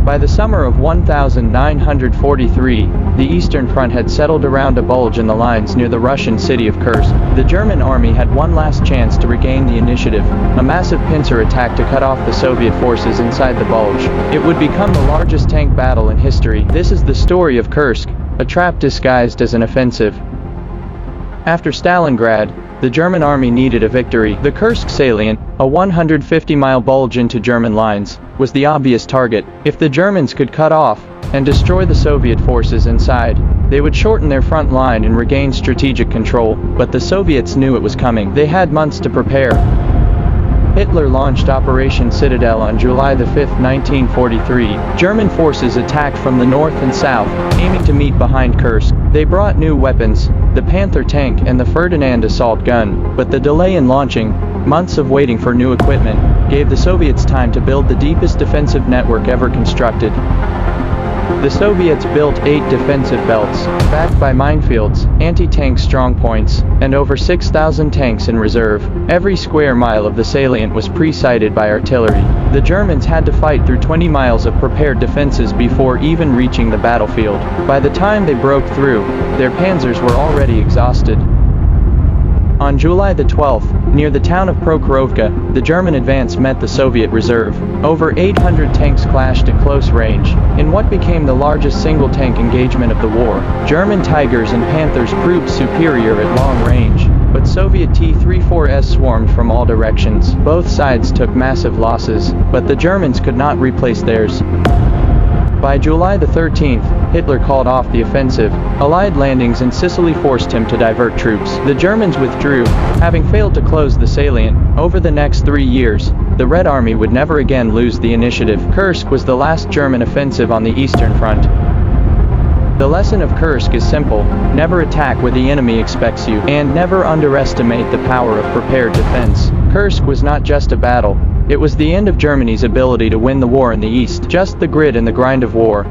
By the summer of 1943, the Eastern Front had settled around a bulge in the lines near the Russian city of Kursk. The German army had one last chance to regain the initiative, a massive pincer attack to cut off the Soviet forces inside the bulge. It would become the largest tank battle in history. This is the story of Kursk, a trap disguised as an offensive. After Stalingrad, the German army needed a victory. The Kursk Salient, a 150-mile bulge into German lines, was the obvious target. If the Germans could cut off and destroy the Soviet forces inside, they would shorten their front line and regain strategic control. But the Soviets knew it was coming. They had months to prepare. Hitler launched Operation Citadel on July 5, 1943. German forces attacked from the north and south, aiming to meet behind Kursk. They brought new weapons, the Panther tank and the Ferdinand assault gun, but the delay in launching, months of waiting for new equipment, gave the Soviets time to build the deepest defensive network ever constructed. The Soviets built 8 defensive belts, backed by minefields, anti-tank strongpoints, and over 6,000 tanks in reserve. Every square mile of the salient was pre-sighted by artillery. The Germans had to fight through 20 miles of prepared defenses before even reaching the battlefield. By the time they broke through, their panzers were already exhausted. On July 12th, near the town of Prokhorovka, the German advance met the Soviet reserve. Over 800 tanks clashed at close range, in what became the largest single-tank engagement of the war. German Tigers and Panthers proved superior at long range, but Soviet T-34s swarmed from all directions. Both sides took massive losses, but the Germans could not replace theirs. By July 13th, Hitler called off the offensive. Allied landings in Sicily forced him to divert troops. The Germans withdrew, having failed to close the salient. Over the next 3 years, the Red Army would never again lose the initiative. Kursk was the last German offensive on the Eastern Front. The lesson of Kursk is simple: never attack where the enemy expects you, and never underestimate the power of prepared defense. Kursk was not just a battle. It was the end of Germany's ability to win the war in the East. Just the grit and the grind of war.